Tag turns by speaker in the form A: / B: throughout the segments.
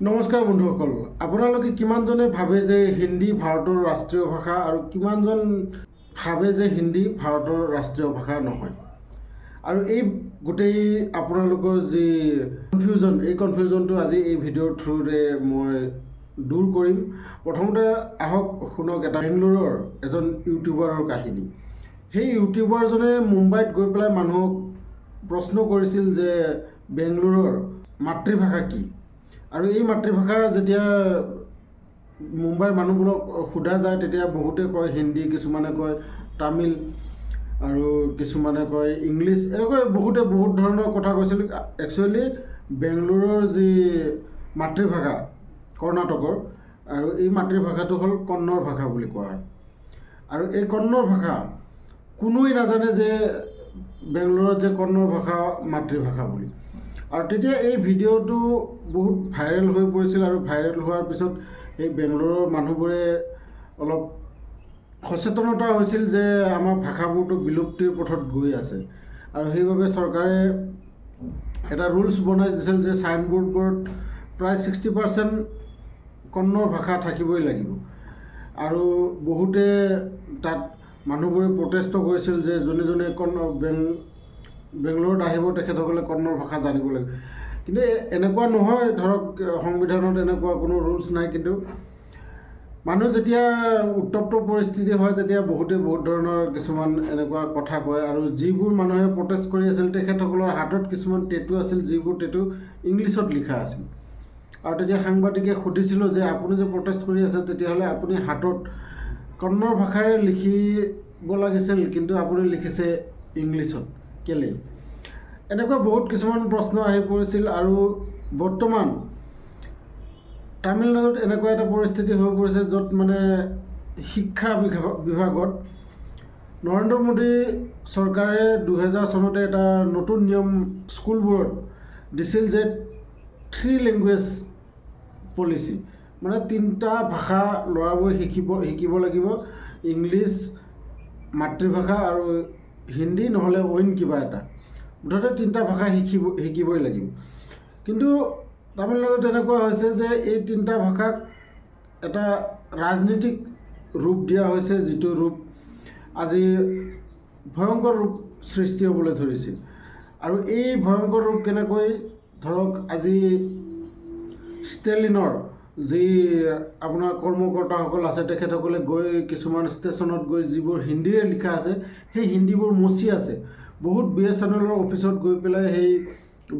A: নমস্কাৰ বন্ধুসকল, আপোনালোকে কিমানজনে ভাবে যে হিন্দী ভাৰতৰ ৰাষ্ট্ৰীয় ভাষা আৰু কিমানজন ভাবে যে হিন্দী ভাৰতৰ ৰাষ্ট্ৰীয় ভাষা নহয়। আৰু এই গোটেই আপোনালোকৰ যি কনফিউজন, এই কনফিউজনটো আজি এই ভিডিঅ'ৰ থ্ৰুৰে মই দূৰ কৰিম। প্ৰথমতে আহক শুনক এটা বেংগলোৰৰ এজন ইউটিউবাৰৰ কাহিনী। সেই ইউটিউবাৰজনে মুম্বাইত গৈ পেলাই মানুহক প্ৰশ্ন কৰিছিল যে বেংগলোৰৰ মাতৃভাষা কি। আৰু এই মাতৃভাষা যেতিয়া মুম্বাইৰ মানুহবোৰক সোধা যায় তেতিয়া বহুতে কয় হিন্দী, কিছুমানে কয় তামিল আৰু কিছুমানে কয় ইংলিছ, এনেকৈ বহুতে বহুত ধৰণৰ কথা কৈছিল। একচুৱেলি বেংগলোৰৰ যি মাতৃভাষা কৰ্ণাটকৰ, আৰু এই মাতৃভাষাটো হ'ল কন্নড় ভাষা বুলি কোৱা হয়। আৰু এই কন্নড় ভাষা কোনোৱে নাজানে যে বেংগলোৰত যে কন্নড় ভাষা মাতৃভাষা বুলি। আৰু তেতিয়া এই ভিডিঅ'টো বহুত ভাইৰেল হৈ পৰিছিল, আৰু ভাইৰেল হোৱাৰ পিছত এই বেংগলোৰৰ মানুহবোৰে অলপ সচেতনতা হৈছিল যে আমাৰ ভাষাবোৰতো বিলুপ্তিৰ পথত গৈ আছে। আৰু সেইবাবে চৰকাৰে এটা ৰুলছ বনাই দিছিল যে চাইনবোৰ্ডবোৰত প্ৰায় 60% কন্নড় ভাষা থাকিবই লাগিব। আৰু বহুতে তাত মানুহবোৰে প্ৰটেষ্টো কৰিছিল যে যোনে যোনে বেংগলোৰত আহিব তেখেতসকলে কন্নড় ভাষা জানিব লাগে। কিন্তু এনেকুৱা নহয়, ধৰক সংবিধানত এনেকুৱা কোনো ৰুলছ নাই। কিন্তু মানুহ যেতিয়া উত্তপ্ত পৰিস্থিতি হয় তেতিয়া বহুতে বহুত ধৰণৰ কিছুমান এনেকুৱা কথা কয়। আৰু যিবোৰ মানুহে প্ৰটেষ্ট কৰি আছিল তেখেতসকলৰ হাতত কিছুমান টেটু আছিল, যিবোৰ টেটু ইংলিছত লিখা আছিল। আৰু তেতিয়া সাংবাদিকে সুধিছিলোঁ যে আপুনি যে প্ৰটেষ্ট কৰি আছে তেতিয়াহ'লে আপুনি হাতত কন্নড় ভাষাৰে লিখিব লাগিছিল, কিন্তু আপুনি লিখিছে ইংলিছত কেলৈ। এনেকুৱা বহুত কিছুমান প্ৰশ্ন আহি পৰিছিল। আৰু বৰ্তমান তামিলনাডুত এনেকুৱা এটা পৰিস্থিতি হৈ পৰিছে য'ত মানে শিক্ষা বিভাগত নৰেন্দ্ৰ মোদী চৰকাৰে 2000 চনতে এটা নতুন নিয়ম স্কুলবোৰত দিছিল যে 3 লেংগুৱেজ পলিচি, মানে 3টা ভাষা ল'ৰাবোৰে শিকিব লাগিব। ইংলিছ মাতৃভাষা আৰু হিন্দী, নহ'লে অইন কিবা এটা, মুঠতে 3টা ভাষা শিকিবই লাগিব। কিন্তু তামিলনাডুত এনেকুৱা হৈছে যে এই 3টা ভাষাক এটা ৰাজনীতিক ৰূপ দিয়া হৈছে, যিটো ৰূপ আজি ভয়ংকৰ ৰূপ সৃষ্টি হ'বলৈ ধৰিছে। আৰু এই ভয়ংকৰ ৰূপ কেনেকৈ, ধৰক আজি ষ্টেলিনৰ যি আপোনাৰ কৰ্মকৰ্তাসকল আছে তেখেতসকলে গৈ কিছুমান ষ্টেচনত গৈ যিবোৰ হিন্দীৰে লিখা আছে সেই হিন্দীবোৰ মচি আছে। বহুত BSNL অফিচত গৈ পেলাই সেই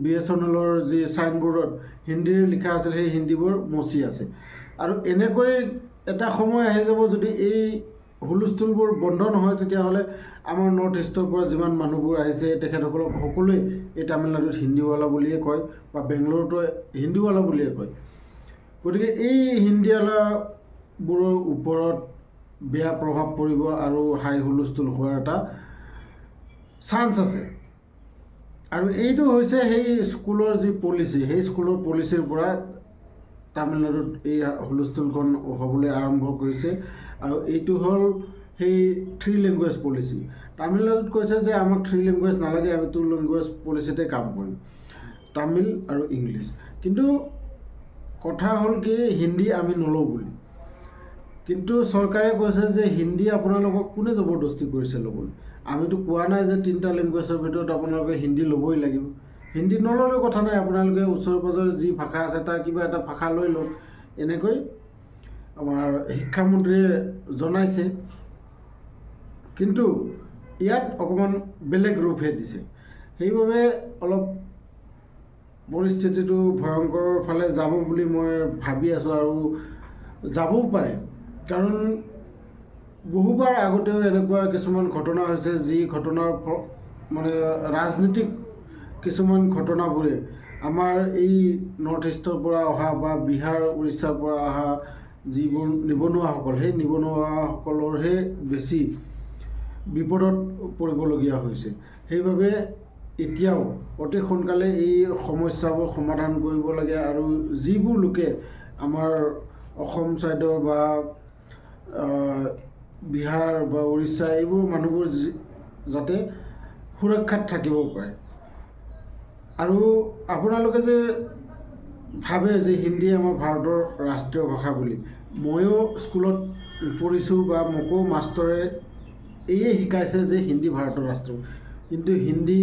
A: BSNL যি চাইনবোৰ্ডত হিন্দীৰে লিখা আছিল সেই হিন্দীবোৰ মচি আছে। আৰু এনেকৈ এটা সময় আহি যাব, যদি এই হুলস্থুলবোৰ বন্ধ নহয় তেতিয়াহ'লে আমাৰ নৰ্থ ইষ্টৰ পৰা যিমান মানুহবোৰ আহিছে তেখেতসকলক সকলোৱে এই তামিলনাডুত হিন্দীৱালা বুলিয়ে কয়, বা বেংগলোৰতো হিন্দীৱালা বুলিয়ে কয়। গতিকে এই হিন্দীৱালাবোৰৰ ওপৰত বেয়া প্ৰভাৱ পৰিব আৰু হাই হুলস্থুল হোৱাৰ এটা চান্স আছে। আৰু এইটো হৈছে সেই স্কুলৰ যি পলিচি, সেই স্কুলৰ পলিচিৰ পৰা তামিলনাডুত এই হুলস্থুলখন হ'বলৈ আৰম্ভ কৰিছে। আৰু এইটো হ'ল সেই 3 লেংগুৱেজ পলিচি। তামিলনাডুত কৈছে যে আমাক 3 লেংগুৱেজ নালাগে, আমি 2 লেংগুৱেজ পলিচিতে কাম কৰিম, তামিল আৰু ইংলিছ। কিন্তু কথা হ'ল কি, হিন্দী আমি নলওঁ বুলি। কিন্তু চৰকাৰে কৈছে যে হিন্দী আপোনালোকক কোনে জবৰদস্তি কৰিছে ল'বলৈ। আমিতো কোৱা নাই যে 3টা লেংগুৱেজৰ ভিতৰত আপোনালোকে হিন্দী ল'বই লাগিব। হিন্দী নল'লেও কথা নাই, আপোনালোকে ওচৰে পাঁজৰে যি ভাষা আছে তাৰ কিবা এটা ভাষা লৈ লওক, এনেকৈ আমাৰ শিক্ষামন্ত্ৰীয়ে জনাইছে। কিন্তু ইয়াত অকণমান বেলেগ ৰূপহে দিছে। সেইবাবে অলপ পৰিস্থিতিটো ভয়ংকৰৰ ফালে যাব বুলি মই ভাবি আছোঁ, আৰু যাবও পাৰে। কাৰণ বহুবাৰ আগতেও এনেকুৱা কিছুমান ঘটনা হৈছে, যি ঘটনাৰ মানে ৰাজনীতিক কিছুমান ঘটনাবোৰে আমাৰ এই নৰ্থ ইষ্টৰ পৰা অহা বা বিহাৰ উৰিষ্যাৰ পৰা অহা যিবোৰ নিবনুৱাসকল, সেই নিবনুৱাসকলৰহে বেছি বিপদত পৰিবলগীয়া হৈছে। সেইবাবে এতিয়াও অতি সোনকালে এই সমস্যাবোৰ সমাধান কৰিব লাগে। আৰু যিবোৰ লোকে আমাৰ অসম ছাইডৰ বা বিহাৰ বা উৰিষ্যা এইবোৰ মানুহবোৰ যাতে সুৰক্ষাত থাকিব পাৰে। আৰু আপোনালোকে যে ভাবে যে হিন্দী আমাৰ ভাৰতৰ ৰাষ্ট্ৰীয় ভাষা বুলি। ময়ো স্কুলত পঢ়িছোঁ বা মোকো মাষ্টৰে এয়ে শিকাইছে যে হিন্দী ভাৰতৰ ৰাষ্ট্ৰীয়, কিন্তু হিন্দী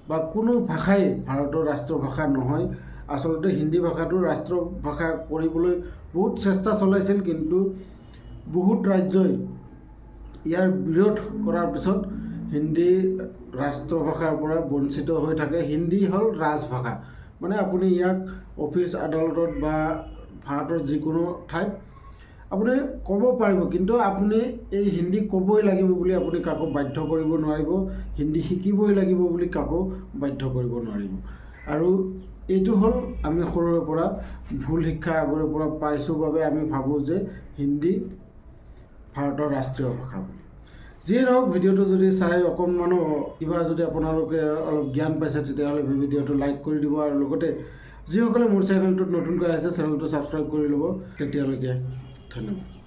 A: বা কোনো ভাষাই ভাৰতৰ ৰাষ্ট্ৰীয় ভাষা নহয়। আচলতে হিন্দী ভাষাটো ৰাষ্ট্ৰীয় ভাষা কৰিবলৈ বহুত চেষ্টা চলাইছিল, কিন্তু বহুত ৰাজ্যই ইয়াৰ বিৰোধ কৰাৰ পিছত হিন্দী ৰাষ্ট্ৰীয় ভাষাৰ পৰা বঞ্চিত হৈ থাকে। হিন্দী হ'ল ৰাজভাষা, মানে আপুনি ইয়াক অফিচ আদালতত বা ভাৰতৰ যিকোনো ঠাইত আপুনি ক'ব পাৰিব, কিন্তু আপুনি এই হিন্দী ক'বই লাগিব বুলি আপুনি কাকো বাধ্য কৰিব নোৱাৰিব, হিন্দী শিকিবই লাগিব বুলি কাকো বাধ্য কৰিব নোৱাৰিব। আৰু এইটো হ'ল আমি সৰুৰে পৰা ভুল শিক্ষা আগৰে পৰা পাইছোঁ বাবে আমি ভাবোঁ যে হিন্দী ভাৰতৰ ৰাষ্ট্ৰীয় ভাষা বুলি। যিয়ে নহওক, ভিডিঅ'টো যদি চাই অকণমানো কিবা যদি আপোনালোকে অলপ জ্ঞান পাইছে, তেতিয়াহ'লে ভিডিঅ'টো লাইক কৰি দিব, আৰু লগতে যিসকলে মোৰ চেনেলটোত নতুনকৈ আহিছে চেনেলটো ছাবস্ক্ৰাইব কৰি ল'ব। তেতিয়ালৈকে ধন্যবাদ।